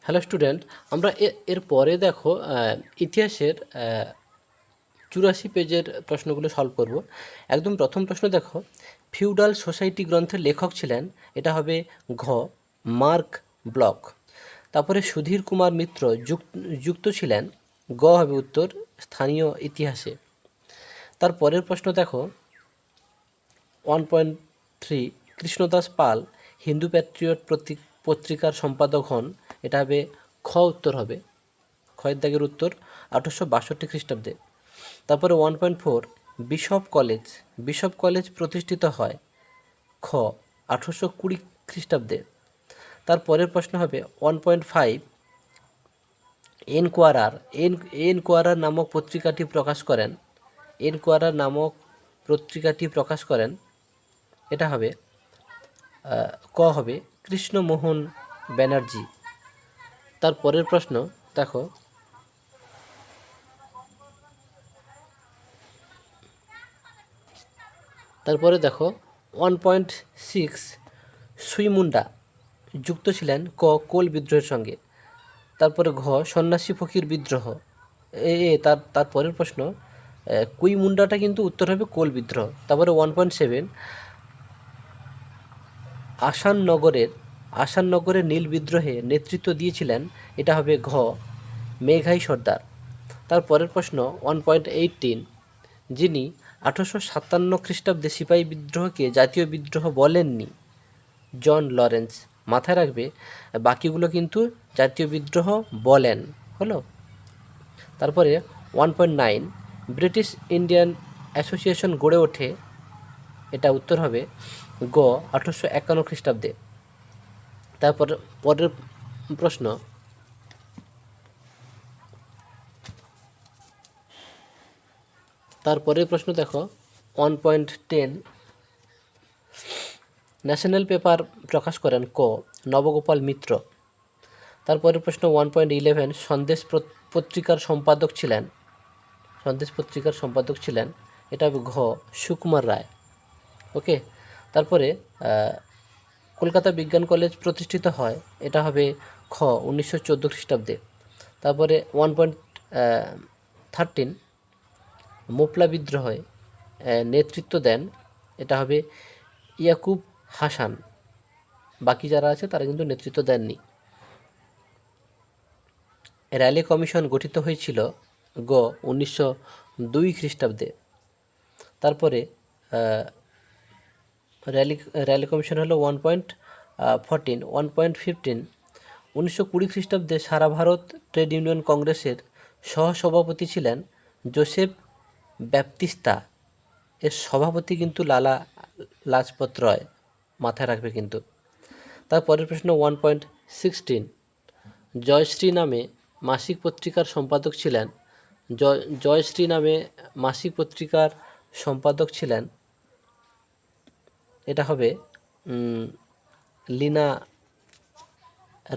Hello student, আমরা এর পরে দেখো ইতিহাসের 84 পেজের প্রশ্নগুলো সলভ করব। একদম প্রথম প্রশ্ন দেখো, ফিউডাল সোসাইটি গ্রন্থের লেখক ছিলেন, এটা হবে ঘ মার্ক ব্লক। তারপরে সুধীর কুমার মিত্র যুক্ত ছিলেন, গ হবে উত্তর স্থানীয় ইতিহাসে। তার পরের প্রশ্ন দেখো 1.3, কৃষ্ণদাস পাল হিন্দু প্যাট্রিয়ট পত্রিকার সম্পাদক হন, এটা হবে খ উত্তর হবে, খয়ের দাগের উত্তর 1862 খ্রিস্টাব্দে। তারপরে 1.4, বিশপ কলেজ প্রতিষ্ঠিত হয়, খ 1820 খ্রিস্টাব্দে। তারপরের প্রশ্ন হবে 1.5, এনকোয়ারার নামক পত্রিকাটি প্রকাশ করেন, এটা হবে ক হবে কৃষ্ণমোহন ব্যানার্জি। তারপরের প্রশ্ন দেখো তারপরে দেখো 1.6, সুইমুন্ডা যুক্ত ছিলেন ক কোল বিদ্রোহের সঙ্গে। তারপরে ঘ সন্ন্যাসী ফকির বিদ্রোহ। তারপরের প্রশ্ন কুইমুন্ডাটা কিন্তু উত্তর হবে কোল বিদ্রোহ। তারপরে 1.7, আসাননগরের নীল বিদ্রোহে নেতৃত্ব দিয়েছিলেন, এটা হবে ঘ মেঘাই সর্দার। তারপরের প্রশ্ন 1.18, যিনি 1857 খ্রিস্টাব্দে সিপাহী বিদ্রোহকে জাতীয় বিদ্রোহ বলেননি, জন লরেন্স। মাথায় রাখবে বাকিগুলো কিন্তু জাতীয় বিদ্রোহ বলেন, হলো। তারপরে 1.9, ব্রিটিশ ইন্ডিয়ান অ্যাসোসিয়েশন গড়ে ওঠে, এটা উত্তর হবে গ 1851 খ্রিস্টাব্দে। তারপর পরের প্রশ্ন দেখো 1.10, ন্যাশনাল পেপার প্রকাশ করেন ক নবগোপাল মিত্র। তারপরের প্রশ্ন 1.11, সন্দেশ পত্রিকার সম্পাদক ছিলেন, এটা হবে ঘ সুকুমার রায়। ওকে। তারপরে কলকাতা বিজ্ঞান কলেজ প্রতিষ্ঠিত হয়, এটা হবে খ 1914 খ্রিস্টাব্দে। তারপরে 1.13, মোপলা বিদ্রোহে নেতৃত্ব দেন, এটা হবে ইয়াকুব হাসান। বাকি যারা আছে তারা কিন্তু নেতৃত্ব দেননি। র্যালি কমিশন গঠিত হয়েছিল গ 1902 খ্রিস্টাব্দে। তারপরে র্যালি কমিশন হলো 1.14, 1.15, 1920 খ্রিস্টাব্দে সারা ভারত ট্রেড ইউনিয়ন কংগ্রেসের সহসভাপতি ছিলেন জোসেফ ব্যাপতিস্তা। এর সভাপতি কিন্তু লালা লাজপত রায়, মাথায় রাখবে কিন্তু। তারপরের প্রশ্ন 1.16, জয়শ্রী নামে মাসিক পত্রিকার সম্পাদক ছিলেন, এটা হবে লীনা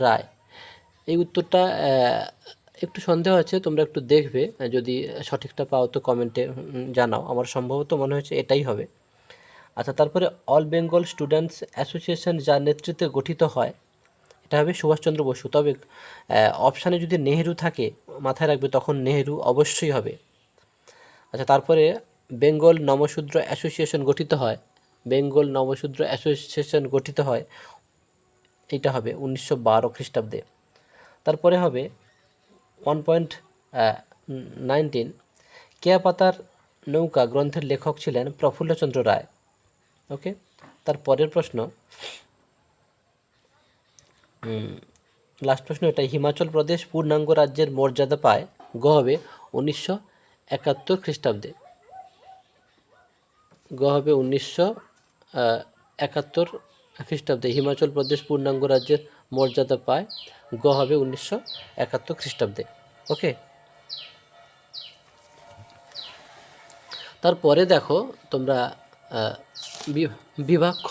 রায়। এই উত্তরটা একটু সন্দেহ আছে, তোমরা একটু দেখবে, যদি সঠিকটা পাও তো কমেন্টে জানাও। আমার সম্ভবত মনে হচ্ছে এটাই হবে। আচ্ছা, তারপরে অল বেঙ্গল স্টুডেন্টস অ্যাসোসিয়েশন যার নেতৃত্বে গঠিত হয়, এটা হবে সুভাষচন্দ্র বসু। তবে অপশানে যদি নেহেরু থাকে, মাথায় রাখবে তখন নেহেরু অবশ্যই হবে। আচ্ছা, তারপরে বেঙ্গল নমশূদ্র অ্যাসোসিয়েশন গঠিত হয়, এটা হবে 1912 খ্রিস্টাব্দে। তারপরে হবে 1.19, কেয়া পাতার নৌকা গ্রন্থের লেখক ছিলেন প্রফুল্লচন্দ্র রায়। ওকে। তারপরের প্রশ্ন, লাস্ট প্রশ্ন এটা, হিমাচল প্রদেশ পূর্ণাঙ্গ রাজ্যের মর্যাদা পায়, গ হবে 1971 খ্রিস্টাব্দে। গ হবে 1971 খ্রিস্টাব্দে হিমাচল প্রদেশ পূর্ণাঙ্গ রাজ্যের মর্যাদা পায়, গ হবে 1971 খ্রিস্টাব্দে। ওকে। তারপরে দেখো তোমরা বিভাগ খ,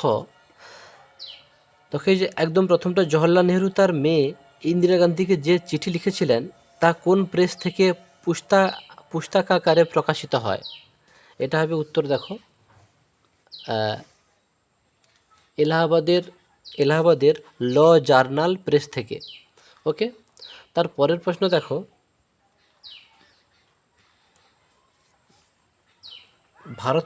দেখো এই যে একদম প্রথমটা, জওহরলাল নেহরু তার মেয়ে ইন্দিরা গান্ধীকে যে চিঠি লিখেছিলেন তা কোন প্রেস থেকে পুস্তকাকারে প্রকাশিত হয়, এটা হবে উত্তর দেখো এলাহাবাদের ল জার্নাল প্রেস থেকে। ওকে। তার পরের প্রশ্ন দেখো, ভারত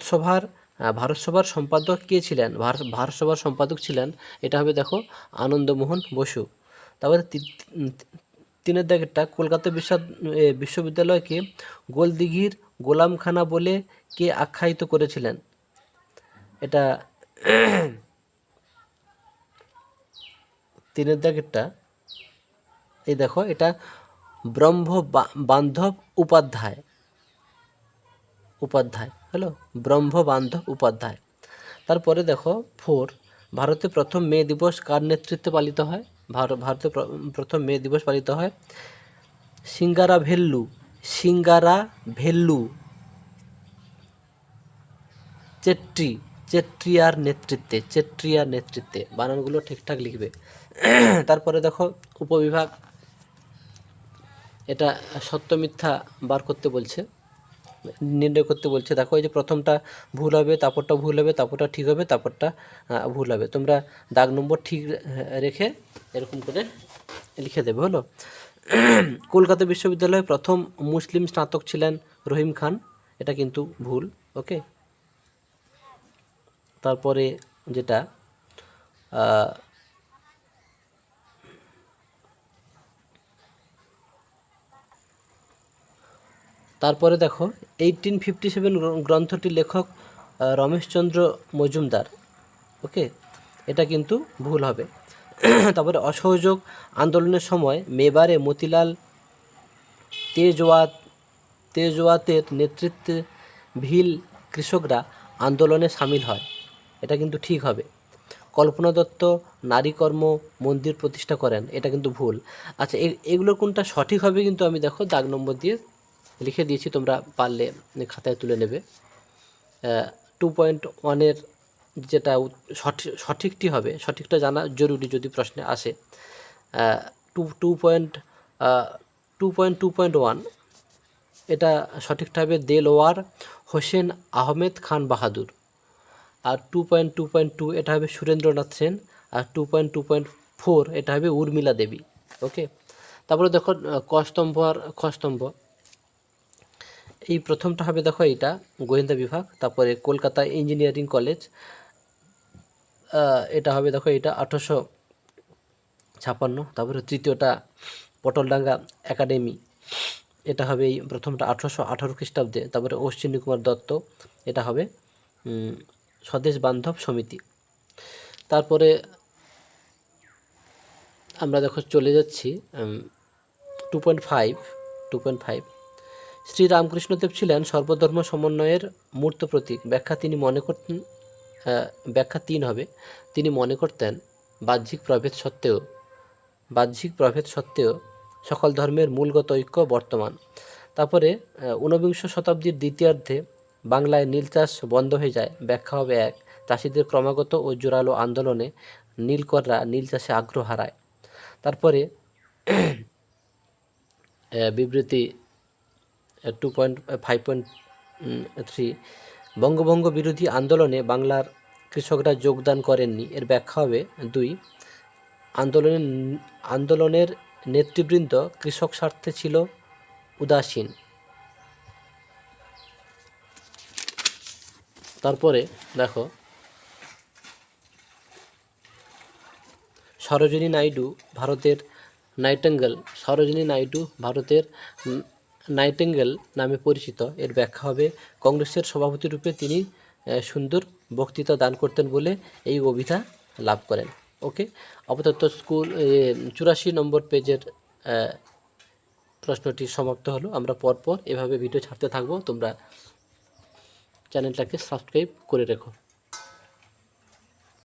সভার সম্পাদক কে ছিলেন? ভারত সভার সম্পাদক ছিলেন, এটা হবে দেখো আনন্দমোহন বসু। তারপরে তিনের দাগেরটা, কলকাতা বিশ্ববিদ্যালয়কে গোলদিঘির গোলামখানা বলে কে আখ্যায়িত করেছিলেন? এটা তিনের দাগেরটা, এই দেখো এটা ব্রহ্ম বান্ধব উপাধ্যায় হলো ব্রহ্ম বান্ধব উপাধ্যায়। তারপরে দেখো 4, ভারতে প্রথম মে দিবস কার নেতৃত্বে পালিত হয়? ভারতে প্রথম মে দিবস পালিত হয় সিঙ্গারাভেল্লু চেট্রিয়ার নেতৃত্বে। বানানগুলো ঠিকঠাক লিখবে। তারপরে দেখো উপবিভাগ, এটা সত্য মিথ্যা বার করতে বলছে, নির্ণয় করতে বলছে। দেখো এই যে প্রথমটা ভুল হবে, তারপরটা ভুল হবে, তারপরটা ঠিক হবে, তারপরটা ভুল হবে। তোমরা দাগ নম্বর ঠিক রেখে এরকম করে লিখে দেবে, হলো। কলকাতা বিশ্ববিদ্যালয়ে প্রথম মুসলিম স্নাতক ছিলেন রহিম খান, এটা কিন্তু ভুল। ওকে, তারপরে যেটা তারপরে দেখো 1857 গ্রন্থটির লেখক রমেশচন্দ্র মজুমদার। ওকে, এটা কিন্তু ভুল হবে। তারপরে অসহযোগ আন্দোলনের সময় মেবারে মতিলাল তেজওয়াতের নেতৃত্বে ভিল কৃষকরা আন্দোলনে সামিল হয়, এটা কিন্তু ঠিক হবে। কল্পনা দত্ত নারী কর্ম মন্দির প্রতিষ্ঠা করেন, এটা কিন্তু ভুল। আচ্ছা, এগুলো কোনটা সঠিক হবে কিন্তু আমি দেখো দাগ নম্বর দিয়ে লিখে দিয়েছি, তোমরা পারলে খাতায় তুলে নেবে। 2.1-এর যেটা সঠিকটি হবে, সঠিকটা জানা জরুরি যদি প্রশ্নে আসে। 2.1 এটা সঠিকটা হবে দেলওয়ার হোসেন আহমেদ খান বাহাদুর। আর 2.2 এটা হবে সুরেন্দ্রনাথ সেন। আর 2.2.4 এটা হবে উর্মিলা দেবী। ওকে, তারপরে দেখো কস্তম্ভ আর খস্তম্ভ, এই প্রথমটা হবে দেখো এটা গোয়েন্দা বিভাগ। তারপরে কলকাতা ইঞ্জিনিয়ারিং কলেজ, এটা হবে দেখো এটা 1856। তারপরে তৃতীয়টা পটলডাঙ্গা একাডেমি, এটা হবে এই প্রথমটা 1818 খ্রিস্টাব্দে। তারপরে অশ্বিনী কুমার দত্ত, এটা হবে স্বদেশ বান্ধব সমিতি। তারপরে আমরা দেখো চলে যাচ্ছি 2.5। শ্রীরামকৃষ্ণদেব ছিলেন সর্বধর্ম সমন্বয়ের মূর্ত প্রতীক। ব্যাখ্যা 3 হবে, তিনি মনে করতেন বাহ্যিক প্রভেদ সত্ত্বেও সকল ধর্মের মূলগত ঐক্য বর্তমান। তারপরে 19বিংশ শতাব্দীর দ্বিতীয়ার্ধে বাংলায় নীল চাষ বন্ধ হয়ে যায়। ব্যাখ্যা হবে 1, চাষিদের ক্রমাগত ও জোরালো আন্দোলনে নীলকররা নীল চাষে আগ্রহ হারায়। তারপরে বিবৃতি 2.5.3, বঙ্গভঙ্গ বিরোধী আন্দোলনে বাংলার কৃষকরা যোগদান করেননি, এর ব্যাখ্যা হবে 2, আন্দোলনের নেতৃবৃন্দ কৃষক স্বার্থে ছিল উদাসীন। তারপরে দেখো সরোজিনী নাইডু ভারতের নাইটেঙ্গেল নামে পরিচিত, এর ব্যাখ্যা হবে কংগ্রেসের সভাপতি রূপে তিনি সুন্দর বক্তৃতা দান করতেন বলে এই অভিধা লাভ করেন। ওকে, আপাতত 84 নম্বর পেজের প্রশ্নটি সমাপ্ত হলো। আমরা পরপর এভাবে ভিডিও ছাড়তে থাকবো, তোমরা চ্যানেলটাকে সাবস্ক্রাইব করে রেখো।